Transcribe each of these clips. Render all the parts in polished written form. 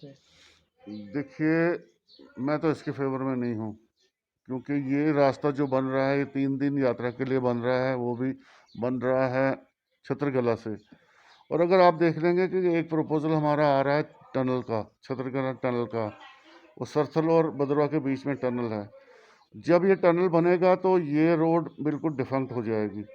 इसमें? देखिए, मैं तो इसके फेवर में नहीं हूँ, क्योंकि ये रास्ता जो बन रहा है, ये 3 दिन यात्रा के लिए बन रहा है, वो भी बन रहा है छतरगला से। और अगर आप देख लेंगे कि एक प्रपोजल हमारा आ रहा है टनल का, छतरगला टनल का, वो सरथल और भद्रवाह के बीच में टनल है। जब ये टनल बनेगा तो ये रोड बिल्कुल डिफंक्ट हो जाएगी,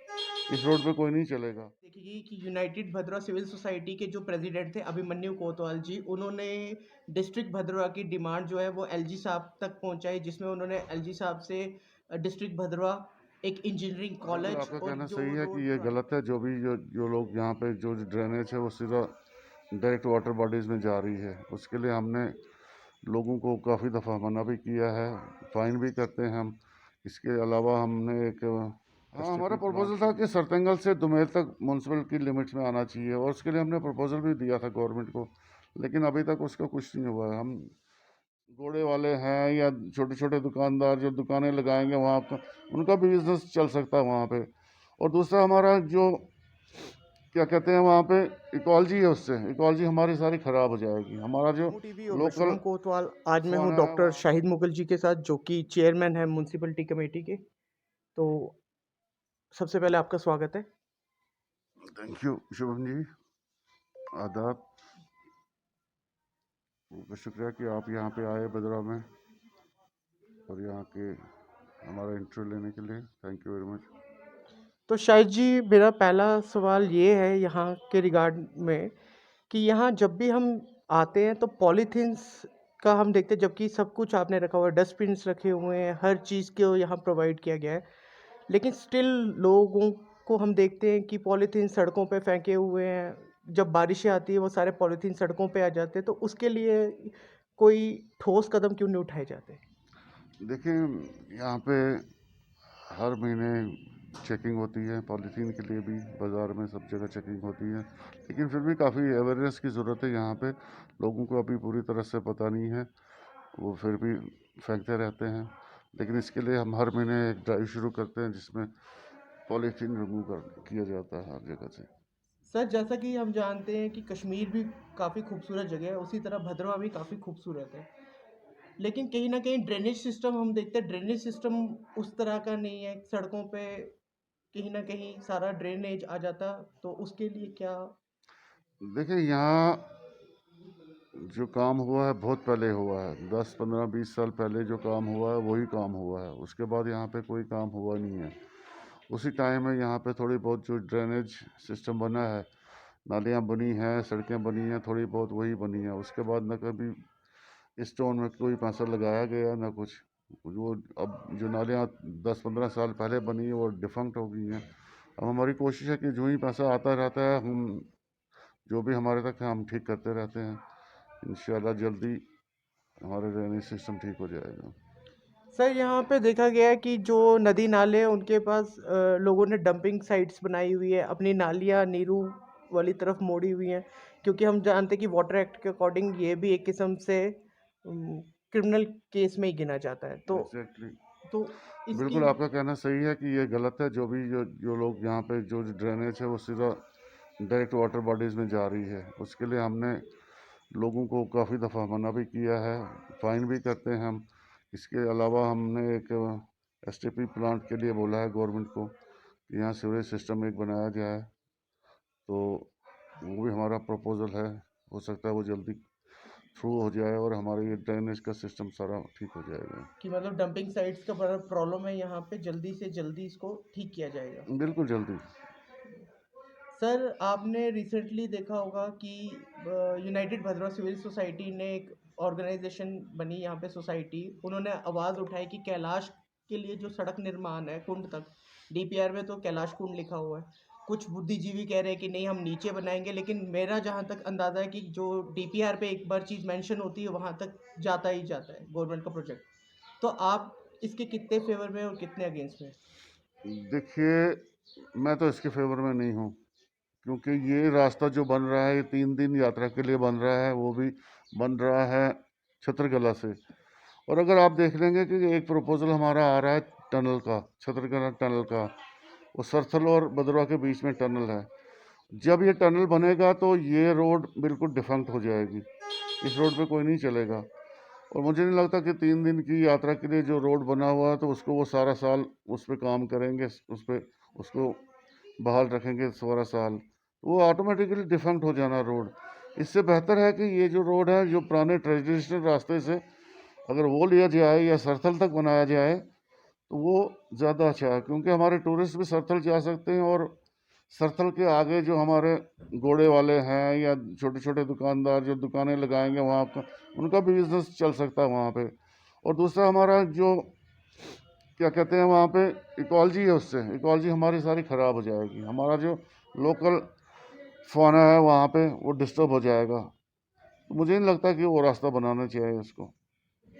इस रोड पे कोई नहीं चलेगा। देखिए कि यूनाइटेड भद्रवाह सिविल सोसाइटी के जो प्रेसिडेंट थे अभिमन्यु कोतवाल जी, उन्होंने डिस्ट्रिक्ट भद्रवाह की डिमांड जो है वो एलजी साहब तक पहुंचाई, जिसमें उन्होंने एलजी साहब से डिस्ट्रिक्ट भद्रवाह एक इंजीनियरिंग बिल्कुल कॉलेज आपका और कहना जो सही है कि रोड ये गलत है। जो भी जो लोग यहाँ पे जो ड्रेनेज है वो सीधा डायरेक्ट वाटर बॉडीज में जा रही है। उसके लिए हमने लोगों को काफ़ी दफ़ा मना भी किया है, फाइन भी करते हैं हम। इसके अलावा हमने एक हाँ, हमारा प्रपोजल था कि सरतंगल से दुमेर तक म्यूनसिपल की लिमिट्स में आना चाहिए, और उसके लिए हमने प्रपोजल भी दिया था गवर्नमेंट को, लेकिन अभी तक उसका कुछ नहीं हुआ है। हम घोड़े वाले हैं या छोटे छोटे दुकानदार जो दुकानें लगाएंगे वहाँ पर, उनका भी बिजनेस चल सकता है वहाँ पे। और दूसरा हमारा जो क्या कहते हैं वहाँ पे इकोलॉजी है, उससे इकोलॉजी हमारी सारी खराब हो जाएगी। हमारा जो जम्मू टीवी और मैं लोकल शुभम कोतवाल। आज मैं हूँ फाना है डॉक्टर वहाँ पे। शाहिद मुगल जी के साथ, जो कि चेयरमैन है म्यूनसिपलिटी कमेटी के। तो सबसे पहले आपका स्वागत है। थैंक यू शुभम जी, आदाब। बहुत शुक्रिया कि आप यहाँ पे आए भद्रवाह में, और यहाँ के हमारा इंटरव्यू लेने के लिए थैंक यू वेरी मच। तो शाहिद जी, मेरा पहला सवाल ये है यहाँ के रिगार्ड में कि यहाँ जब भी हम आते हैं तो पॉलीथीन्स का हम देखते हैं, जबकि सब कुछ आपने रखा हुआ है, डस्टबिन्स रखे हुए हैं, हर चीज़ को यहाँ प्रोवाइड किया गया है, लेकिन स्टिल लोगों को हम देखते हैं कि पॉलीथीन सड़कों पे फेंके हुए हैं। जब बारिशें आती है वो सारे पॉलीथीन सड़कों पे आ जाते हैं, तो उसके लिए कोई ठोस कदम क्यों नहीं उठाए जाते? देखिए, यहाँ पे हर महीने चेकिंग होती है पॉलीथीन के लिए भी, बाज़ार में सब जगह चेकिंग होती है, लेकिन फिर भी काफ़ी अवेयरनेस की ज़रूरत है। यहाँ पे लोगों को अभी पूरी तरह से पता नहीं है, वो फिर भी फेंकते रहते हैं। लेकिन इसके लिए हम हर महीने एक ड्राइव शुरू करते हैं जिसमें पॉलीथीन रिमूव कर किया जाता है हर जगह से। सर, जैसा कि हम जानते हैं कि कश्मीर भी काफ़ी खूबसूरत जगह है, उसी तरह भद्रवाह भी काफ़ी खूबसूरत है। लेकिन कहीं न कहीं ड्रेनेज सिस्टम हम देखते हैं, ड्रेनेज सिस्टम उस तरह का नहीं है। सड़कों पे कहीं न कहीं सारा ड्रेनेज आ जाता, तो उसके लिए क्या? देखिए, यहाँ जो काम हुआ है बहुत पहले हुआ है, 10 15 20 साल पहले जो काम हुआ है वही काम हुआ है। उसके बाद यहाँ पे कोई काम हुआ नहीं है। उसी टाइम में यहाँ पे थोड़ी बहुत जो ड्रेनेज सिस्टम बना है, नालियाँ बनी हैं, सड़कें बनी हैं, थोड़ी बहुत वही बनी है। उसके बाद न कभी स्टोन में कोई पैसा लगाया गया ना कुछ। वो अब जो नालियाँ 10 15 साल पहले बनी है वो डिफंक्ट हो गई हैं। अब हमारी कोशिश है कि जो ही पैसा आता रहता है, हम जो भी हमारे तक है हम ठीक करते रहते हैं। इंशाल्लाह जल्दी हमारा ड्रेनेज सिस्टम ठीक हो जाएगा। सर, यहाँ पे देखा गया है कि जो नदी नाले हैं उनके पास लोगों ने डंपिंग साइट्स बनाई हुई है, अपनी नालियाँ नीरू वाली तरफ मोड़ी हुई हैं, क्योंकि हम जानते हैं कि वाटर एक्ट के अकॉर्डिंग ये भी एक किस्म से क्रिमिनल केस में ही गिना जाता है। तो एग्जैक्टली, तो इसकी बिल्कुल आपका कहना सही है कि ये गलत है। जो भी जो लोग यहाँ पे जो ड्रेनेज है वो सीधा डायरेक्ट वाटर बॉडीज में जा रही है। उसके लिए हमने लोगों को काफ़ी दफ़ा मना भी किया है, फाइन भी करते हैं हम। इसके अलावा हमने एक एसटीपी प्लांट के लिए बोला है गवर्नमेंट को कि यहाँ सीवरेज सिस्टम एक बनाया जाए, तो वो भी हमारा प्रपोजल है। हो सकता है वो जल्दी थ्रू हो जाए और हमारे ये ड्रेनेज का सिस्टम सारा ठीक हो जाएगा। कि मतलब डंपिंग साइट्स का बड़ा प्रॉब्लम है यहाँ पे, जल्दी से जल्दी इसको ठीक किया जाएगा। बिल्कुल जल्दी। सर, आपने रिसेंटली देखा होगा कि यूनाइटेड भद्रवाह सिविल सोसाइटी ने एक ऑर्गेनाइजेशन बनी यहाँ पे सोसाइटी, उन्होंने आवाज़ उठाई कि कैलाश के लिए जो सड़क निर्माण है कुंड तक, डीपीआर में तो कैलाश कुंड लिखा हुआ है। कुछ बुद्धिजीवी कह रहे हैं कि नहीं, हम नीचे बनाएंगे, लेकिन मेरा जहाँ तक अंदाज़ा है कि जो डीपीआर पे एक बार चीज़ मेंशन होती है वहाँ तक जाता ही जाता है गवर्नमेंट का प्रोजेक्ट। तो आप इसके कितने फेवर में और कितने अगेंस्ट में? देखिए, मैं तो इसके फेवर में नहीं हूँ, क्योंकि ये रास्ता जो बन रहा है ये 3 दिन यात्रा के लिए बन रहा है, वो भी बन रहा है छतरगला से। और अगर आप देख लेंगे कि एक प्रपोजल हमारा आ रहा है टनल का, छतरगला टनल का, वो सरथल और भद्रवाह के बीच में टनल है। जब ये टनल बनेगा तो ये रोड बिल्कुल डिफंक्ट हो जाएगी, इस रोड पे कोई नहीं चलेगा। और मुझे नहीं लगता कि 3 दिन की यात्रा के लिए जो रोड बना हुआ है तो उसको वो सारा साल उस पर काम करेंगे, उस पर उसको बहाल रखेंगे सारा साल, वो ऑटोमेटिकली डिफंक्ट हो जाना रोड। इससे बेहतर है कि ये जो रोड है जो पुराने ट्रेडिशनल रास्ते से अगर वो लिया जाए या सरथल तक बनाया जाए तो वो ज़्यादा अच्छा है, क्योंकि हमारे टूरिस्ट भी सरथल जा सकते हैं और सरथल के आगे जो हमारे घोड़े वाले हैं या छोटे छोटे दुकानदार जो दुकानें लगाएंगे वहाँ पर उनका भी बिजनेस चल सकता है वहाँ पे। और दूसरा हमारा जो क्या कहते हैं वहाँ पे इकोलॉजी है, उससे इकोलॉजी हमारी सारी ख़राब हो जाएगी, हमारा जो लोकल फाना है वहाँ पे वो डिस्टर्ब हो जाएगा। तो मुझे नहीं लगता कि वो रास्ता बनाना चाहिए उसको।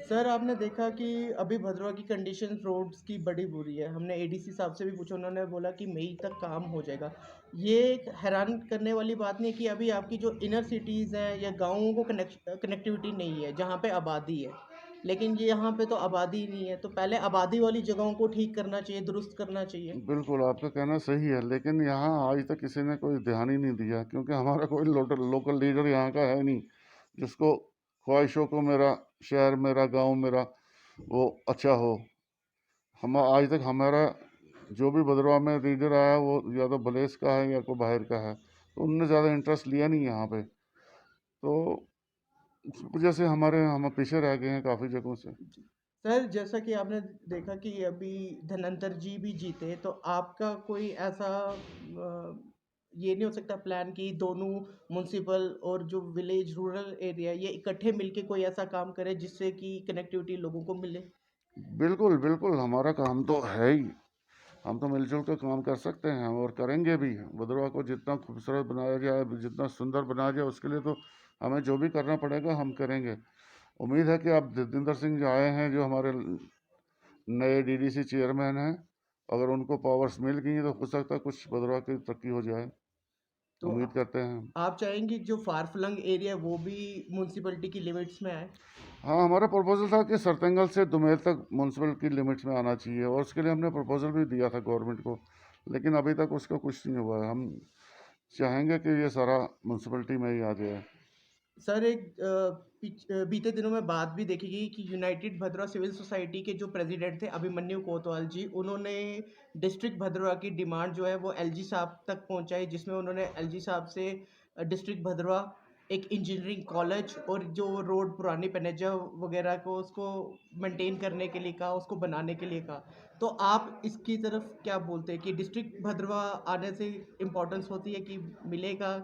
सर आपने देखा कि अभी भद्रवा की कंडीशन रोड्स की बड़ी बुरी है। हमने एडीसी साहब से भी पूछा, उन्होंने बोला कि मई तक काम हो जाएगा। ये एक हैरान करने वाली बात नहीं है कि अभी आपकी जो इनर सिटीज़ हैं या गाँवों को कनेक्टिविटी नहीं है जहाँ पे आबादी है, लेकिन ये यहाँ पे तो आबादी ही नहीं है। तो पहले आबादी वाली जगहों को ठीक करना चाहिए, दुरुस्त करना चाहिए। बिल्कुल आपका कहना सही है, लेकिन यहाँ आज तक किसी ने कोई ध्यान ही नहीं दिया, क्योंकि हमारा कोई लोकल लीडर यहाँ का है नहीं जिसको ख्वाहिशों को मेरा शहर मेरा गांव मेरा वो अच्छा हो। हम आज तक हमारा जो भी भद्रवाह में लीडर आया वो या तो बलेस का है या कोई बाहर का है, तो उनने ज़्यादा इंटरेस्ट लिया नहीं यहाँ पे, तो इस वजह से हम पीछे रह गए हैं काफ़ी जगहों से। सर जैसा कि आपने देखा कि अभी धनंतर जी भी जीते, तो आपका कोई ऐसा ये नहीं हो सकता प्लान कि दोनों म्युनिसिपल और जो विलेज रूरल एरिया ये इकट्ठे मिलके कोई ऐसा काम करे जिससे कि कनेक्टिविटी लोगों को मिले? बिल्कुल बिल्कुल हमारा काम तो है ही, हम तो मिलजुल कर काम कर सकते हैं और करेंगे भी। भद्रवाह को जितना खूबसूरत बनाया जाए जितना सुंदर बनाया जाए उसके लिए तो हमें जो भी करना पड़ेगा हम करेंगे। उम्मीद है कि आप जतिंदर सिंह जो आए हैं जो हमारे नए डीडीसी चेयरमैन हैं, अगर उनको पावर्स मिल गई हैं तो हो सकता है कुछ भद्रवाह की तरक्की हो जाए, तो उम्मीद करते हैं। आप चाहेंगे जो फार फ्लंग एरिया है वो भी म्युनिसिपैलिटी की लिमिट्स में आए? हाँ, हमारा प्रपोजल था कि सरतंगल से दुमेर तक म्यूनसिपल की लिमिट्स में आना चाहिए और उसके लिए हमने प्रपोजल भी दिया था गवर्नमेंट को, लेकिन अभी तक उसका कुछ नहीं हुआ है। हम चाहेंगे कि ये सारा म्यूनसिपलिटी में ही आ जाए। सर एक बीते दिनों में बात भी देखी गई कि यूनाइटेड भद्रवा सिविल सोसाइटी के जो प्रेसिडेंट थे अभिमन्यु कोतवाल जी, उन्होंने डिस्ट्रिक्ट भद्रवा की डिमांड जो है वो एलजी साहब तक पहुंचाई, जिसमें उन्होंने एलजी साहब से डिस्ट्रिक्ट भद्रवा एक इंजीनियरिंग कॉलेज और जो रोड पुरानी पनेजा वगैरह को उसको मेंटेन करने के लिए कहा, उसको बनाने के लिए कहा। तो आप इसकी तरफ क्या बोलते हैं कि डिस्ट्रिक्ट भद्रवा आने से इम्पोर्टेंस होती है कि मिलेगा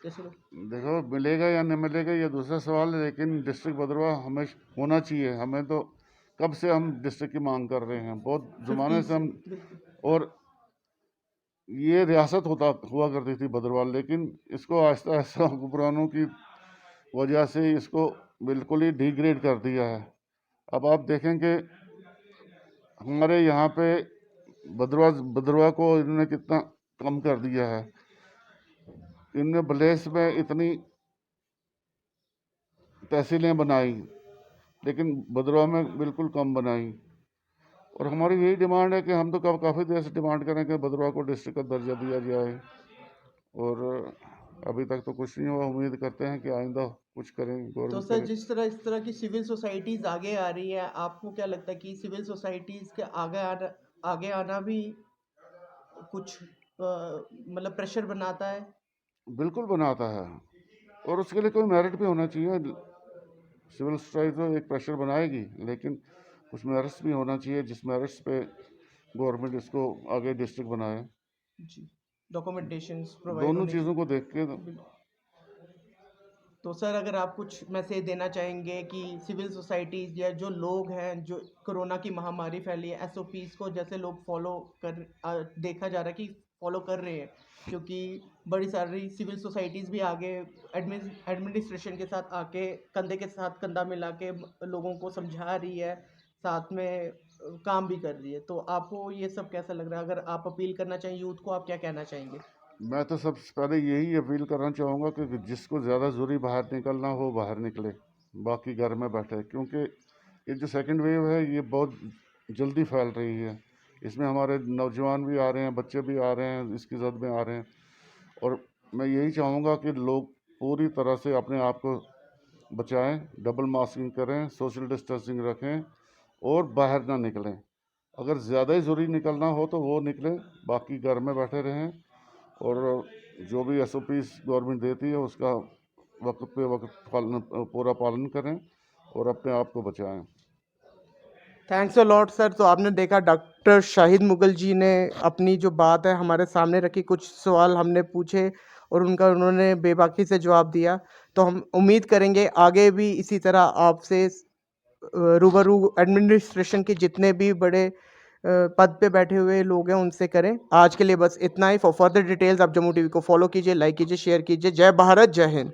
जैसे लोग? देखो मिलेगा या नहीं मिलेगा ये दूसरा सवाल है, लेकिन डिस्ट्रिक्ट भद्रवाह हमें होना चाहिए। हमें तो कब से हम डिस्ट्रिक्ट की मांग कर रहे हैं, बहुत ज़माने फिफ्टी से से हम। बिल्कुल। और ये रियासत होता हुआ करती थी भद्रवाह, लेकिन इसको आहिस्ता आहिस्ता हुक्मरानों की वजह से इसको बिल्कुल ही डिग्रेड कर दिया है। अब आप देखेंगे हमारे यहाँ पे भद्रवाह भद्रवाह को इन्होंने कितना कम कर दिया है। इनने बलेस में इतनी तहसीलें बनाई लेकिन भद्रवाह में बिल्कुल कम बनाई। और हमारी यही डिमांड है कि हम तो काफ़ी देर से डिमांड करें कि भद्रवाह को डिस्ट्रिक्ट का दर्जा दिया जाए, और अभी तक तो कुछ नहीं हुआ। उम्मीद करते हैं कि आइंदा कुछ करें, तो गवर्नमेंट सर करे। जिस तरह इस तरह की सिविल सोसाइटीज़ आगे आ रही है, आपको क्या लगता है कि सिविल सोसाइटीज़ के आगे आना भी कुछ मतलब प्रेशर बनाता है? बिल्कुल बनाता है, और उसके लिए कोई मेरिट भी होना चाहिए। सिविल सोसाइटी तो एक प्रेशर बनाएगी, लेकिन कुछ मेरिट्स भी होना चाहिए जिस मेरिट्स पे गवर्नमेंट इसको आगे डिस्ट्रिक्ट बनाए। जी, डॉक्यूमेंटेशंस प्रोवाइड दोनों होने चीज़ों को चाहिए। देख के बिल्कुल। तो सर अगर आप कुछ मैसेज देना चाहेंगे कि सिविल सोसाइटीज़ या जो लोग हैं जो कोरोना की महामारी फैली है एसओपीज़ को जैसे लोग फॉलो देखा जा रहा है कि फॉलो कर रहे हैं, क्योंकि बड़ी सारी सिविल सोसाइटीज़ भी आगे एडमिनिस्ट्रेशन के साथ आके कंधे के साथ कंधा मिला के लोगों को समझा रही है, साथ में काम भी कर रही है। तो आपको ये सब कैसा लग रहा है? अगर आप अपील करना चाहें यूथ को, आप क्या कहना चाहेंगे? मैं तो सबसे पहले यही अपील करना चाहूँगा कि जिसको ज़्यादा ज़रूरी बाहर निकलना हो बाहर निकले, बाकी घर में बैठे, क्योंकि ये जो सेकंड वेव है ये बहुत जल्दी फैल रही है। इसमें हमारे नौजवान भी आ रहे हैं, बच्चे भी आ रहे हैं, इसकी जद में आ रहे हैं। और मैं यही चाहूँगा कि लोग पूरी तरह से अपने आप को बचाएं, डबल मास्किंग करें, सोशल डिस्टेंसिंग रखें और बाहर ना निकलें। अगर ज़्यादा ही ज़रूरी निकलना हो तो वो निकलें, बाकी घर में बैठे रहें और जो भी SOPs गवर्नमेंट देती है उसका वक्त पे वक्त पूरा पालन करें और अपने आप को बचाएं। Thanks a lot sir. तो आपने देखा डॉक्टर शाहिद मुगल जी ने अपनी जो बात है हमारे सामने रखी, कुछ सवाल हमने पूछे और उनका उन्होंने बेबाकी से जवाब दिया। तो हम उम्मीद करेंगे आगे भी इसी तरह आपसे रूबरू एडमिनिस्ट्रेशन के जितने भी बड़े पद पे बैठे हुए लोग हैं उनसे करें। आज के लिए बस इतना ही। फॉर फर्दर डिटेल्स आप जम्मू टीवी को फॉलो कीजिए, लाइक कीजिए, शेयर कीजिए। जय भारत, जय हिंद।